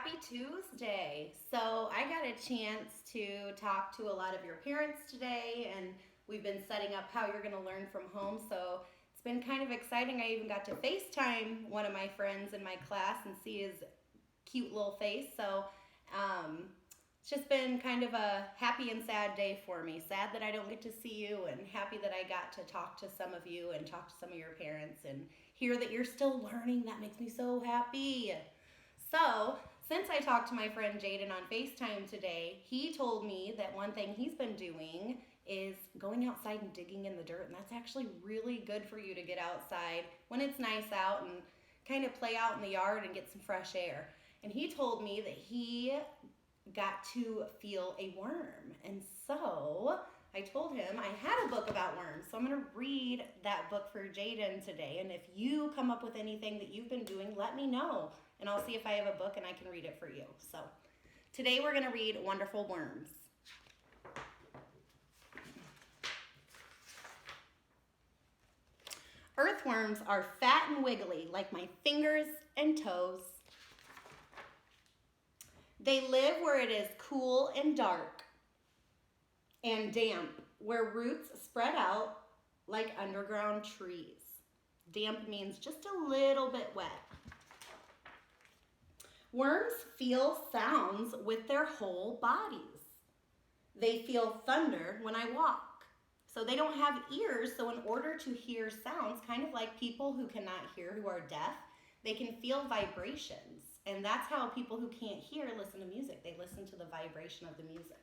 Happy Tuesday. So, I got a chance to talk to a lot of your parents today, and we've been setting up how you're going to learn from home. So, it's been kind of exciting. I even got to FaceTime one of my friends in my class and see his cute little face. So, um, it's just been kind of a happy and sad day for me. Sad that I don't get to see you, and happy that I got to talk to some of you and talk to some of your parents and hear that you're still learning. That makes me so happy. So, since I talked to my friend Jaden on FaceTime today, he told me that one thing he's been doing is going outside and digging in the dirt. And that's actually really good for you to get outside when it's nice out and kind of play out in the yard and get some fresh air. And he told me that he got to feel a worm. And so I told him I had a book about worms. So I'm going to read that book for Jaden today. And if you come up with anything that you've been doing, let me know. And I'll see if I have a book and I can read it for you. So today we're going to read Wonderful Worms. Earthworms are fat and wiggly like my fingers and toes. They live where it is cool and dark and damp, where roots spread out like underground trees. Damp means just a little bit wet. Worms feel sounds with their whole bodies. They feel thunder when I walk. So they don't have ears, so in order to hear sounds, kind of like people who cannot hear, who are deaf, they can feel vibrations. And that's how people who can't hear listen to music. They listen to the vibration of the music.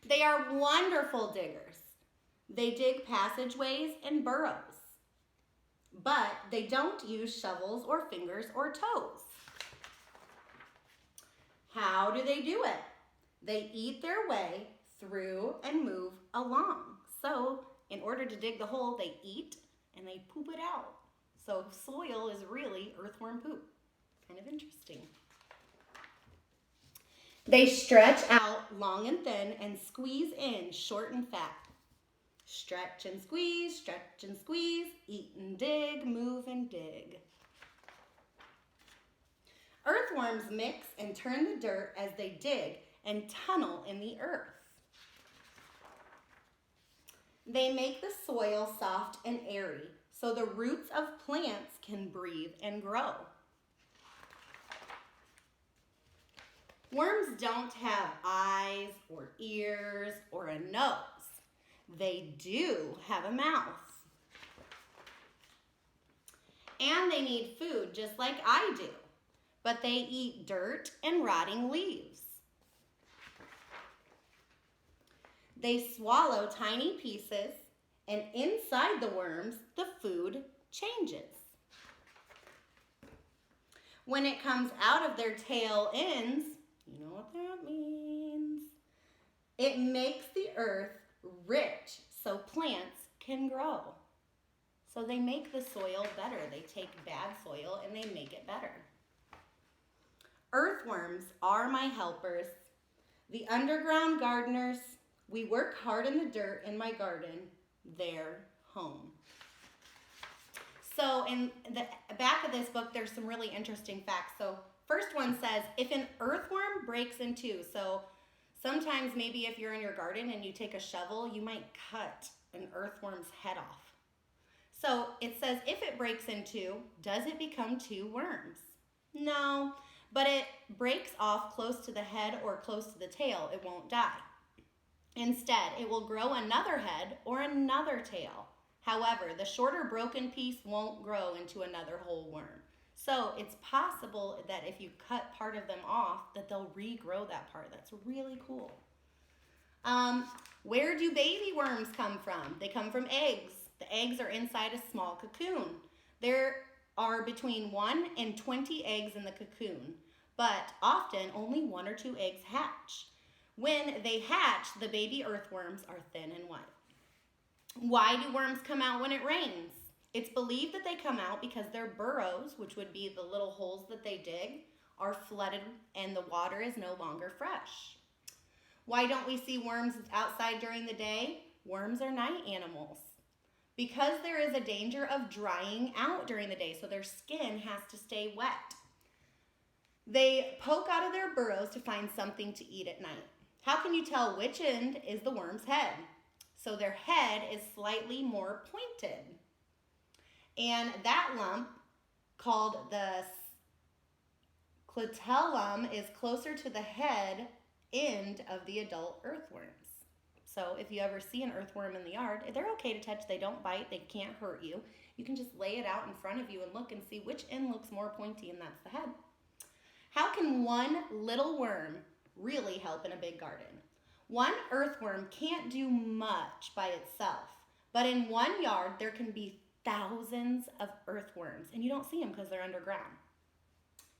They are wonderful diggers. They dig passageways and burrows. But they don't use shovels or fingers or toes. How do they do it? They eat their way through and move along. So in order to dig the hole, they eat and they poop it out. So soil is really earthworm poop. Kind of interesting. They stretch out long and thin and squeeze in short and fat. Stretch and squeeze, eat and dig, move and dig. Earthworms mix and turn the dirt as they dig and tunnel in the earth. They make the soil soft and airy so the roots of plants can breathe and grow. Worms don't have eyes or ears or a nose. They do have a mouth. And they need food just like I do, but they eat dirt and rotting leaves. They swallow tiny pieces, and inside the worms, the food changes. When it comes out of their tail ends, you know what that means, it makes the earth rich so plants can grow. So they make the soil better. They take bad soil and they make it better. Earthworms are my helpers. The underground gardeners, we work hard in the dirt in my garden. They're home. So in the back of this book, there's some really interesting facts. So first one says, if an earthworm breaks in two, so sometimes maybe if you're in your garden and you take a shovel, you might cut an earthworm's head off. So it says if it breaks in two, does it become two worms? No, but it breaks off close to the head or close to the tail. It won't die. Instead, it will grow another head or another tail. However, the shorter broken piece won't grow into another whole worm. So it's possible that if you cut part of them off, that they'll regrow that part. That's really cool. Where do baby worms come from? They come from eggs. The eggs are inside a small cocoon. There are between 1 and 20 eggs in the cocoon, but often only 1 or 2 eggs hatch. When they hatch, the baby earthworms are thin and white. Why do worms come out when it rains? It's believed that they come out because their burrows, which would be the little holes that they dig, are flooded and the water is no longer fresh. Why don't we see worms outside during the day? Worms are night animals. Because there is a danger of drying out during the day, so their skin has to stay wet. They poke out of their burrows to find something to eat at night. How can you tell which end is the worm's head? So their head is slightly more pointed. And that lump, called the clitellum, is closer to the head end of the adult earthworms. So if you ever see an earthworm in the yard, they're okay to touch. They don't bite. They can't hurt you. You can just lay it out in front of you and look and see which end looks more pointy, and that's the head. How can one little worm really help in a big garden? One earthworm can't do much by itself, but in one yard there can be thousands of earthworms, and you don't see them because they're underground.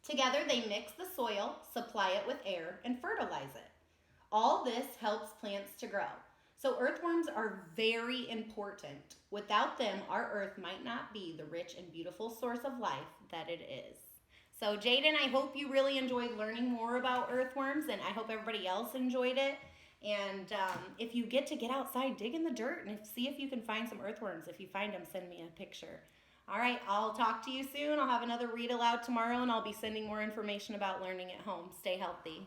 Together they mix the soil, supply it with air, and fertilize it. All this helps plants to grow. So earthworms are very important. Without them, our earth might not be the rich and beautiful source of life that it is. So Jaden, I hope you really enjoyed learning more about earthworms, and I hope everybody else enjoyed it. And if you get outside, dig in the dirt and see if you can find some earthworms. If you find them, send me a picture. All right, I'll talk to you soon. I'll have another read aloud tomorrow, and I'll be sending more information about learning at home. Stay healthy.